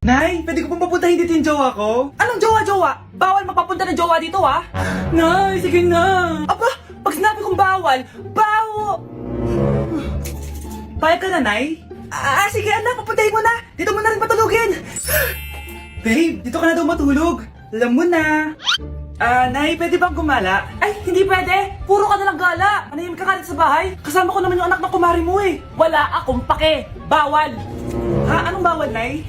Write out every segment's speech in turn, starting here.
Nay, pwede ko pong papuntahin dito yung jowa ko? Anong jowa-jowa? Bawal magpapunta ng jowa dito, ha? Nay, sige na. Aba, pag sinabi kong bawal, Payag ka na, Nay? sige anak, papuntahin mo na. Dito mo na rin patulugin. Babe, dito ka na daw matulog. Alam mo na. Nay, pwede bang gumala? Ay, hindi pwede. Puro ka nalang gala. Manahimik ka ka dito sa bahay. Kasama ko naman yung anak ng kumari mo eh. Wala akong pake. Bawal. Ha? Anong bawal, Nay?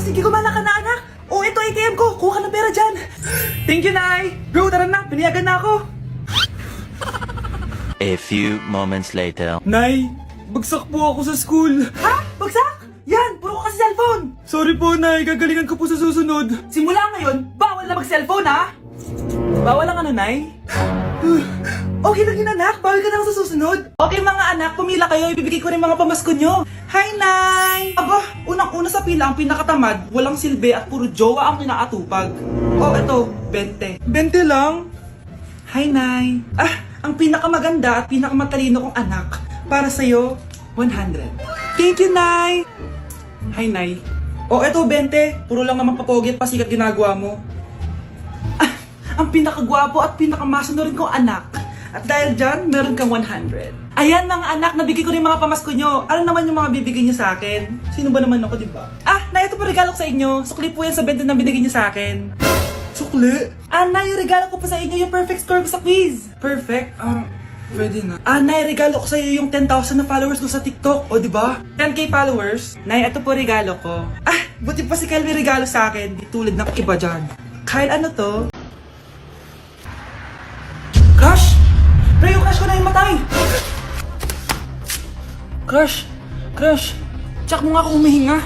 Sige, gumala ka na anak. Ito ATM ko. Kuha ka ng pera dyan. Thank you, Nay. Bro, tara na. Piniyagan na ako. A few moments later. Nay, bagsak po ako sa school. Ha? Bagsak? Yan, puro ka kasi cellphone. Sorry po, Nay. Gagalingan ko po sa susunod. Simula ngayon, bawal na mag-cellphone ha. Bawal ang ano, Nay? Okay lang yun anak, bawal ka na lang sa susunod. Okay mga anak, pumila kayo, ibibigay ko rin mga pamasko nyo. Hi Nay! Aba, unang-una sa pila ang pinakatamad, walang silbi at puro jowa ang kinaatupag. Eto, 20. 20 lang? Hi Nay! Ang pinakamaganda at pinakamatalino kong anak, para sa'yo, 100. Thank you, Nay. Hi Nay. Eto 20, puro lang naman papogit pasikat ginagawa mo. Ang pinakagwapo at pinakamasunod kong anak. At dahil dyan, meron kang 100. Ayan mga anak, nabigay ko rin mga pamasko nyo. Ano naman yung mga bibigay nyo sa akin? Sino ba naman ako, diba? Nay, ito po regalo ko sa inyo. Sukli po yan sa 20 na binigay nyo sa akin. Sukli? Nay, yung regalo ko po sa inyo yung perfect score ko sa quiz. Perfect? Pwede na. Nay, regalo ko sa iyo yung 10,000 na followers ko sa TikTok. O, diba? 10k followers. Nay, ito po regalo ko. Buti pa si Kyle may regalo sa akin. Di tulad ng iba dyan. Kyle, ano to? Crush! Pre, yung crush ko na yung matay! Crush! Crush! Tsak mo nga kung humihinga.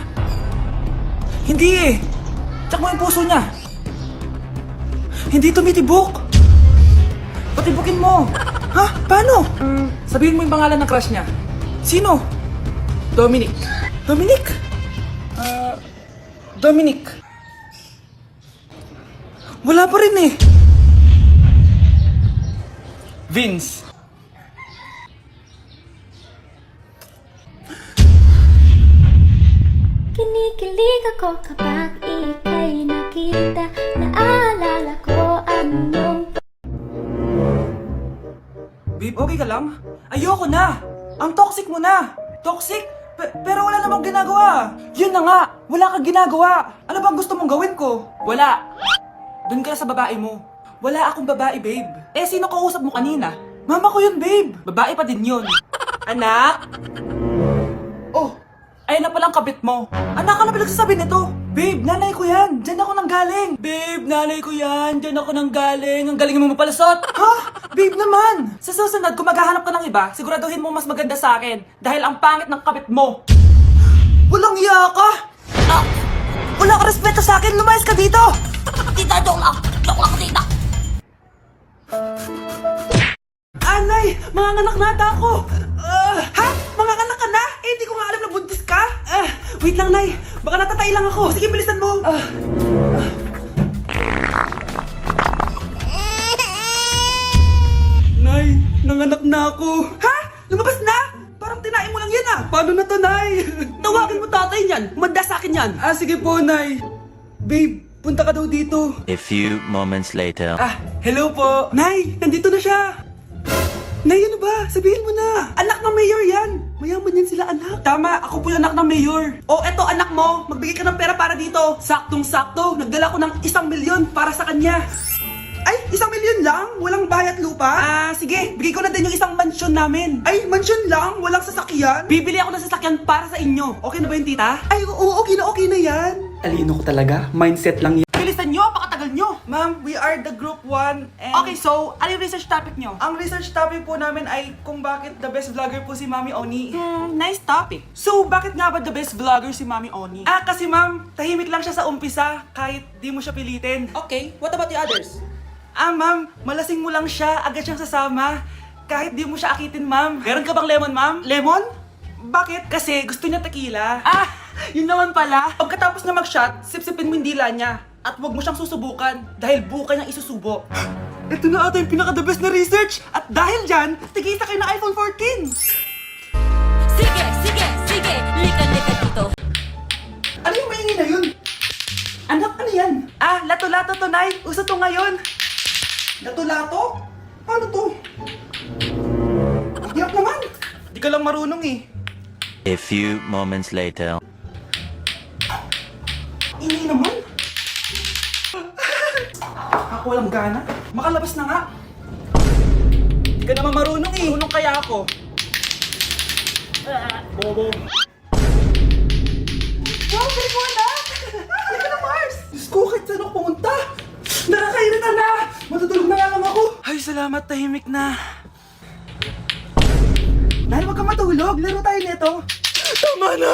Hindi eh! Tsak mo yung puso niya. Hindi tumitibok! Patibukin mo! Ha? Paano? Sabihin mo yung pangalan ng crush niya. Sino? Dominic. Dominic? Dominic. Wala pa rin eh. Vince. Kinikilig ako kapag ika'y nakita. Naalala ko ang iyong Babe, okay ka lang? Ayoko na! Ang toxic mo na! Toxic? Pero wala namang ginagawa! Yun na nga! Wala kang ginagawa! Ano bang gusto mong gawin ko? Wala! Doon ka na sa babae mo. Wala akong babae, babe. Sino kausap mo kanina? Mama ko yun, babe! Babae pa din yun. Anak? Ayun na palang kabit mo. Anak, ano pinagsasabi nito? Babe, nanay ko yan. Diyan ako nang galing. Babe, nanay ko yan. Diyan ako nang galing. Ang galing mo mapalasot. Ha? Babe naman. Sa susunod, kung maghahanap ka ng iba, siguraduhin mo mas maganda sa akin. Dahil ang pangit ng kabit mo. Walang iya ka. Wala ka respeto sa akin. Lumayas ka dito. Tita, joke lang. Joke lang, tita. Anay, mga anak na ata ako. Ha? Mga anak ka na? Hindi ko nga alam na buntis ka. Wait lang, Nay. Baka natatay lang ako. Sige, bilisan mo. Nay, nanganak na ako. Ha? Lumabas na? Parang tinain mo lang yan ah. Paano na to, Nay? Tawagin mo tatay niyan. Umanda sa akin yan. Sige po, Nay. Babe, punta ka daw dito. A few moments later. Hello po. Nay, nandito na siya. Nay, ano ba? Sabihin mo na. Anak ng mayor yan. Mayaman yan sila, anak. Tama, ako po yung anak ng mayor. Eto anak mo. Magbigay ka ng pera para dito. Saktong-sakto. Nagdala ko ng 1,000,000 para sa kanya. Ay, 1,000,000 lang? Walang bahay at lupa? Sige. Bigay ko na din yung isang mansyon namin. Ay, mansyon lang? Walang sasakyan? Bibili ako ng sasakyan para sa inyo. Okay na ba yun, tita? Ay, oo, okay na yan. Talino ko talaga. Mindset lang yan. Bilisan nyo, pakatagal nyo. Ma'am, we are the group 1 and... Okay, so, ano yung research topic nyo? Ang research topic po namin ay kung bakit the best vlogger po si Mami Oni. Nice topic. So, bakit nga ba the best vlogger si Mami Oni? Kasi ma'am, tahimik lang siya sa umpisa kahit di mo siya pilitin. Okay, what about the others? Ma'am, malasing mo lang siya, agad siyang sasama. Kahit di mo siya akitin, ma'am. Meron ka bang lemon, ma'am? Lemon? Bakit? Kasi gusto niya tequila. Yun naman pala. Pagkatapos na mag-shot, sipsipin mo yung dila niya. At huwag mo siyang susubukan dahil buka niyang isusubo. Ito na ata yung pinaka-the best na research. At dahil dyan, tigita kayo ng iPhone 14. Sige, sige, sige, lika-lika dito. Ano yung maingay na yun? Anak, ano yan? Ah, lato-lato to, Nay. Uso to ngayon. Lato-lato? Paano to? Ang hirap naman. Di ka lang marunong eh. A few moments later. Ingay naman. Ako walang gana. Makalabas na nga. Di ka naman marunong eh. Marunong kaya ako. Bobo. Wow, galing mo anak! Halika na, Mars! Diyos ko, kahit saan ako pumunta! Nakakairita na! Matutulog na nga lang ako! Ay, salamat, tahimik na. Dahil wag kang matulog, laro tayo nito! Tama na!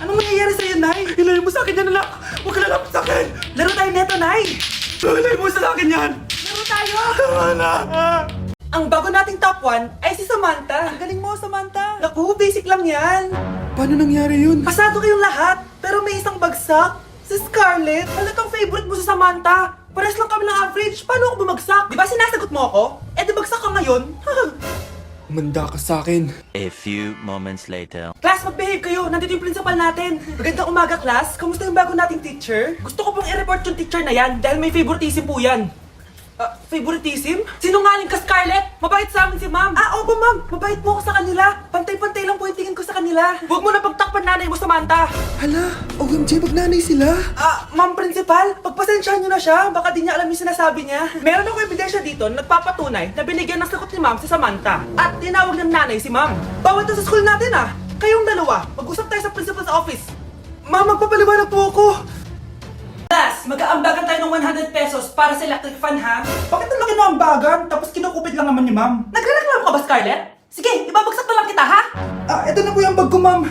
Anong mangyayari sa'yo, Nay? Ilayin mo sa akin yan, anak! Huwag ka lalapit sa akin! Laro tayo nito, Nay! Ilayin mo sa akin yan! Laro tayo! Tama na! Ang bago nating top 1 ay si Samantha. Ang galing mo, Samantha! Naku, basic lang yan. Paano nangyari yun? Pasado kayong lahat, pero may isang bagsak. Si Scarlett. Halatang favorite mo si Samantha. Pares lang kami ng average. Paano ako bumagsak? Di ba sinasagot mo ako? Eh di bagsak ka ngayon. Manda ka sa akin. A few moments later. Class, mag-behave kayo. Nandito yung principal natin. Magandang umaga, class. Kamusta yung bago nating teacher? Gusto ko pong i-report yung teacher na yan dahil may favoritism po yan. Favoritism? Sinungaling ka, Scarlett! Mabait sa amin si ma'am! Ah, opo ma'am! Mabait po ako sa kanila! Pantay-pantay lang po yung tingin ko sa kanila! Huwag mo na pagtakpan nanay mo, Samantha! Hala, OMG, magnanay sila. Ma'am principal, pagpasensyahan niyo na siya. Baka di niya alam yung sinasabi niya. Meron akong ebidensya dito na nagpapatunay na binigyan ng sagot ni ma'am si Samantha. At tinawag ng nanay si ma'am. Bawal to sa school natin ah! Kayong dalawa, mag-usap tayo sa principal's office. Ma'am, magpapaliwanag po ako! Class, mag-aambagan tayo ng 100 pesos para sa electric fan ha? Bakit ang laki ng ambagan? Tapos kinukupit lang naman ni ma'am. Nagrereklamo ka ba, Scarlett? Sige, ibabagsak na lang kita ha? Eto na po yung bag ko, ma'am.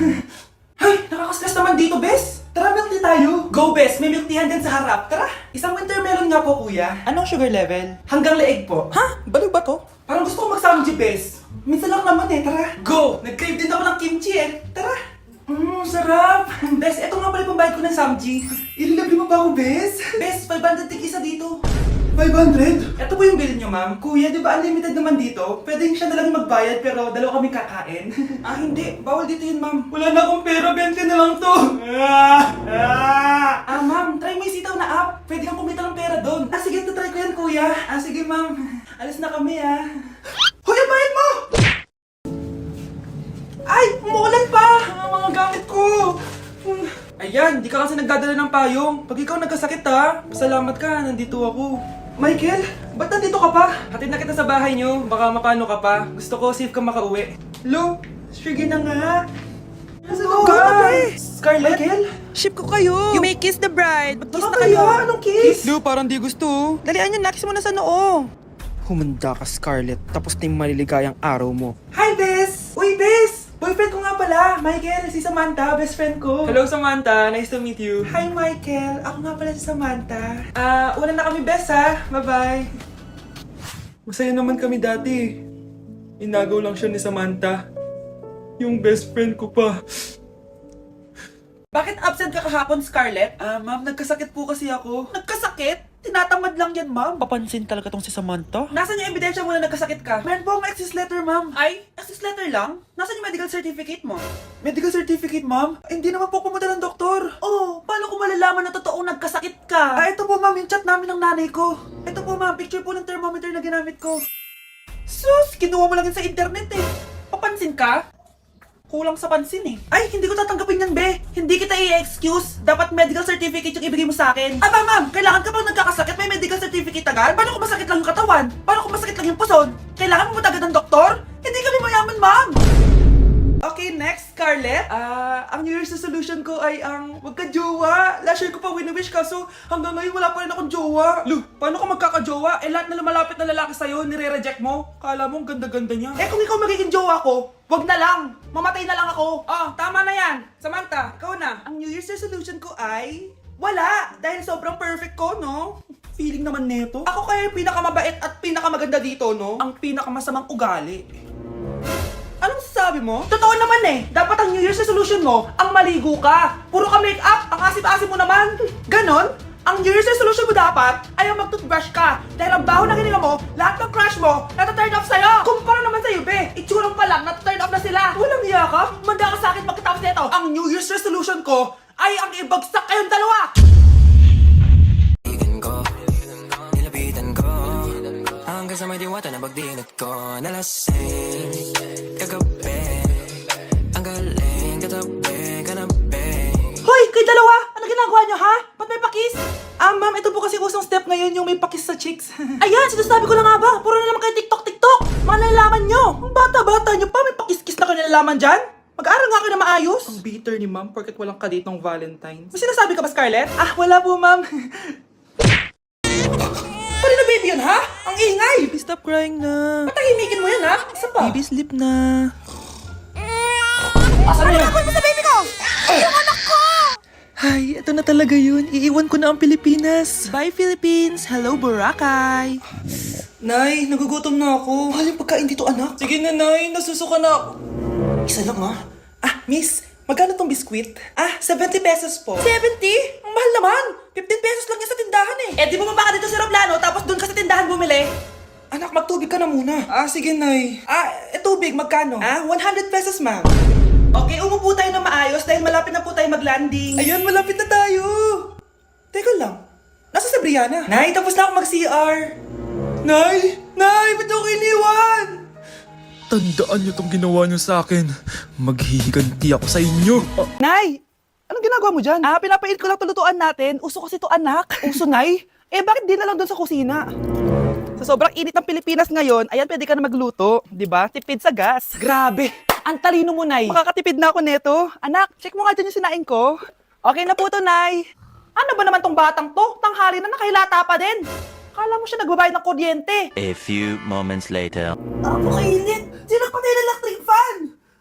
Ay, nakaka-stress naman dito, Bes. Tara, milk tea tayo. Go, Bes. May milk teahan din sa harap. Tara. Isang winter melon nga po, kuya. Anong sugar level? Hanggang leeg po. Ha? Baliw ba to? Parang gusto ko mag-samji, Bes. Minsan lang naman eh, tara. Go! Nag-crave din ako ng kimchi eh. Tara. Sarap! Bes, eto nga pala yung pambayad ko ng samji. Ililibre mo ba ako, Bes? Bes, 500 tig isa dito. 500? Ito po yung bill nyo, ma'am. Kuya, di ba unlimited naman dito? Pwedeng siya na lang magbayad pero dalawa kami kakain. Hindi. Bawal dito yun, ma'am. Wala na akong pera. 20 na lang to. Ma'am. Try mo yung sitaw na app. Pwede kang kumita ng pera doon. Sige. Try ko yan, kuya. Sige, ma'am. Alis na kami, Hoy, ang bayad mo! Ay! Umuulan pa! Ang mga gamit ko! Ayan, di ka kasi nagdadala ng payong. Pag ikaw nagkasakit ha, salamat ka, nandito ako. Michael, ba't nandito ka pa? Hatid na kita sa bahay nyo, baka mapano ka pa. Gusto ko safe ka makauwi. Lo, sige na nga. Nasaan ka? Scarlett? Michael? Ship ko kayo. You may kiss the bride. Mag-kiss na Baka kayo. kaya? Anong kiss? Lu, parang di gusto. Dalian yan, nakis mo na sa noo. Humanda ka, Scarlett. Tapos na yung maliligayang araw mo. Hi, Bes! Uy, Bes! Boyfriend ko nga pala, Michael, si Samantha, best friend ko. Hello, Samantha. Nice to meet you. Hi, Michael. Ako nga pala si Samantha. Una na kami, Bes, ha? Bye-bye. Masaya naman kami dati. Inagaw lang siya ni Samantha. Yung best friend ko pa. Bakit absent ka kahapon, Scarlett? Ma'am, nagkasakit po kasi ako. Nagkasakit? Tinatamad lang yan, ma'am. Papansin talaga tong si Samantha. Nasaan yung ebidensya mo na nagkasakit ka? Meron po akong excess letter, ma'am. Ay, excess letter lang? Nasaan yung medical certificate mo? Medical certificate, ma'am? Hindi naman po pumunta ng doktor. Oh, paano ko malalaman na totoong nagkasakit ka? Ito po, ma'am, yung chat namin ng nanay ko. Ito po, ma'am, picture po ng thermometer na ginamit ko. Sus, kinuha mo lang yun sa internet eh. Papansin ka? Kulang sa pansin eh. Ay, hindi ko tatanggapin yan, be. Hindi kita i-excuse. Dapat medical certificate yung ibigay mo sa akin. Ma'am, kailangan ka bang nagkakasakit may medical certificate agad? Paano kung masakit lang yung katawan? Paano kung masakit lang yung puson? Kailangan mo agad ng doktor? Hindi kami mayaman, ma'am. Okay, next, Scarlett. Ang New Year's resolution ko ay ang wag ka jowa. Last year ko pa wini-wish kaso hanggang ngayon wala pa rin akong jowa. Lu, paano ka magkaka-jowa? Lahat na lumalapit na lalaki sa'yo, nire-reject mo. Kala mo ang ganda-ganda niya. Kung ikaw magiging jowa ko, wag na lang. Mamatay na lang ako. Tama na yan. Samantha, ikaw na. Ang New Year's resolution ko ay wala. Dahil sobrang perfect ko, no? Feeling naman neto. Ako kaya yung pinakamabait at pinakamaganda dito, no? Ang pinakamasamang ugali. Anong sabi mo? Totoo naman eh. Dapat ang New Year's resolution mo, ang maligo ka. Puro ka make-up, ang asim-asim mo naman. Ganon? Ang New Year's resolution mo dapat ay ang mag-toothbrush ka. Dahil ang baho na hininga mo, lahat ng crush mo, nata-turn off sa'yo. Kumpara naman sa'yo, be. Itsurong pa lang, nata-turn off na sila. Walang iya ka? Manda ka sa akin pagkatapos nito. Ang New Year's resolution ko ay ang ibagsak kayong dalawa. Nilapitan ko hanggang sa may diwata na pagdinat ko. Nalasing kagabi, ang galing katabi, kanabi. Hoy, kayo dalawa! Ano ginagawa nyo, ha? Ba't may pakis? Ma'am, ito po kasi usong step ngayon yung may pakis sa chicks. Ayan, sinasabi ko na nga ba? Puro na naman kayo TikTok! Mga nalalaman nyo! Ang bata-bata nyo pa, may pakis-kis na kayo nalalaman dyan? Mag-aaral nga kayo na maayos. Ang bitter ni ma'am, porket walang kaditong Valentine's. May sinasabi ka ba, Scarlett? Wala po, ma'am. Pari na baby yun, ha? Ang ingay! Baby, stop crying na. Patahimikin mo yan, ha? Isa pa. Baby, sleep na. Asan na yan? Ano mo sa baby ko? Yung anak ko! Ay, ito na talaga yun. Iiwan ko na ang Pilipinas. Bye, Philippines. Hello, Boracay. Nay, nagugutom na ako. Mahal yung pagkain dito, anak. Sige na, Nay. Nasusuka na ako. Isa lang, ha? Miss, magkano tong biskwit? 70 pesos po. 70? Ang mahal naman. 15 pesos lang yan sa tindahan eh. Eh, di mo baka dito sa Roblano, tapos doon ka sa tindahan bumili? Anak, magtubig ka na muna. Sige, Nay. Tubig, magkano? 100 pesos, ma'am. Okay, umupo tayo na maayos dahil malapit na po tayo mag-landing. Ayun, malapit na tayo. Teka lang. Nasa si Brianna? Nay, tapos na ako mag-CR. Nay! Nay! Ba't ako iniwan? Tandaan niyo tong ginawa niyo sa akin. Maghihiganti ako sa inyo. Nay! Anong ginagawa mo dyan? Pinapait ko lang tulutuan natin. Uso kasi to, anak. Uso, Nay? Bakit di na lang doon sa kusina? Sa sobrang init ng Pilipinas ngayon, ayan, pwede ka na magluto. Di ba? Tipid sa gas. Grabe! Ang talino mo, Nay. Makakatipid na ako neto. Anak, check mo nga dyan yung sinain ko. Okay na po to, Nay. Ano ba naman tong batang to? Tanghali na nakahilata pa din. Kala mo siya nagbabayad ng kuryente. A few moments later. Napakainit! Sino pa tayo electric fan?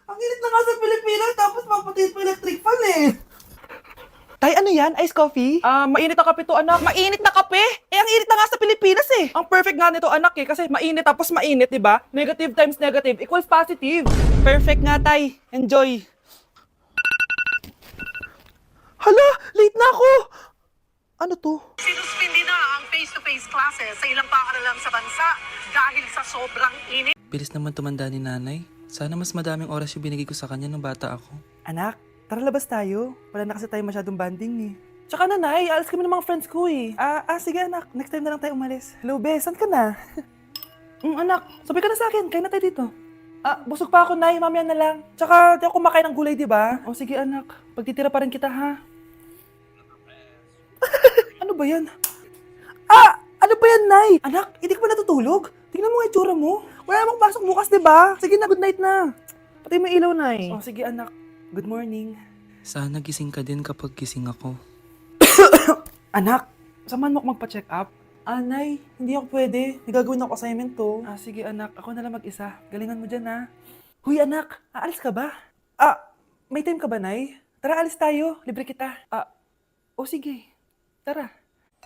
Ang init na nga sa Pilipinas, tapos mapatid pa electric fan eh. Tay, ano yan? Ice coffee? Mainit na kape to, anak. Mainit na kape? Ang init na nga sa Pilipinas eh. Ang perfect nga nito, anak eh. Kasi mainit tapos mainit, di ba? Negative times negative equals positive. Perfect nga, Tay. Enjoy. Hala! Late na ako! Ano to? Sinuspindi na ang face-to-face classes sa ilang paaralan sa bansa dahil sa sobrang init. Bilis naman tumanda ni nanay. Sana mas madaming oras yung binigay ko sa kanya nung bata ako. Anak, tara labas tayo. Wala na kasi tayo masyadong banding eh. Tsaka nanay, alas kami ng mga friends ko eh. Sige anak, next time na lang tayo umalis. Hello, be, saan ka na? Anak, sabay ka na sa akin, kain na tayo dito. Busog pa ako, nay, mamaya na lang. Tsaka, di ako kumakain ng gulay, di ba? O sige anak, pagtitira pa rin kita, ha? Ano ba yan? Ano ba yan, nay? Anak, hindi ka ba natutulog? Tingnan mo nga yung tsura mo. Wala namang pasok bukas, di ba? Sige na, good night na. Patay mo yung ilaw, nay. O sige anak, good morning. Sana gising ka din kapag gising ako. Anak, samahan mo ako magpa-check up. Nay, hindi ako pwede. May gagawin ako assignment to. Sige anak, ako na lang mag-isa. Galingan mo dyan, ha? Huy anak, aalis ka ba? May time ka ba, nay? Tara, alis tayo. Libre kita. Sige. Tara.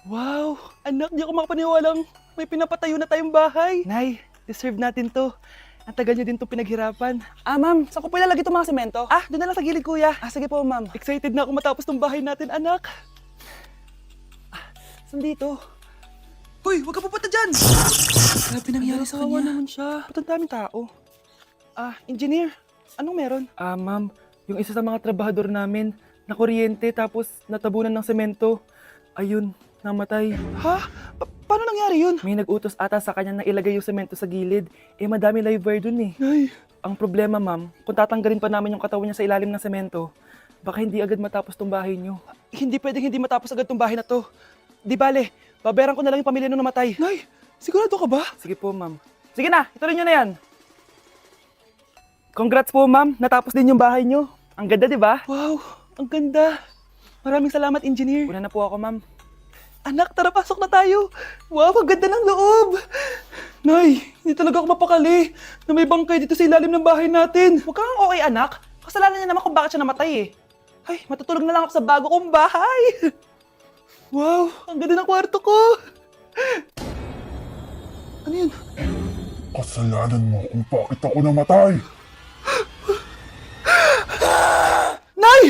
Wow! Anak, di ako makapaniwalang may pinapatayo na tayong bahay. Nay, deserve natin to. Ang tagal niyo din to pinaghirapan. Ma'am, saan ko po ilalagay itong mga semento? Doon na lang sa gilid, kuya. Sige po, ma'am. Excited na ako matapos tong bahay natin, anak. Saan dito? Hoy, huwag ka pupunta dyan! Grabe nangyari sa Kawawa kanya. naman siya. Ba't ang daming tao? Engineer, anong meron? Ma'am, yung isa sa mga trabahador namin, nakuryente tapos natabunan ng semento. Ayun, namatay. Ha? Paano nangyari yun? May nag-utos ata sa kanya na ilagay yung semento sa gilid. Madami live wire dun eh. Ay, Ang problema, ma'am, kung tatanggalin pa namin yung katawan niya sa ilalim ng semento, baka hindi agad matapos tong bahay niyo. Hindi pwedeng hindi matapos agad tong bahay na to. Di bale, babayaran ko na lang yung pamilya nung namatay. Nay, sigurado ka ba? Sige po, ma'am. Sige na, ituloy niyo na yan. Congrats po, ma'am. Natapos din yung bahay niyo. Ang ganda, di ba? wow, ang ganda. Maraming salamat, engineer. Una na po ako, ma'am. Anak, tara, pasok na tayo. Wow, ang ganda ng loob. Nay, hindi talaga ako mapakali na may bangkay dito sa ilalim ng bahay natin. Huwag kang okay, anak. Kasalanan niya naman kung bakit siya namatay eh. Ay, matutulog na lang ako sa bago kong bahay. Wow, ang ganda ng kwarto ko. Ano yun? Kasalanan mo kung bakit ako namatay. Nay!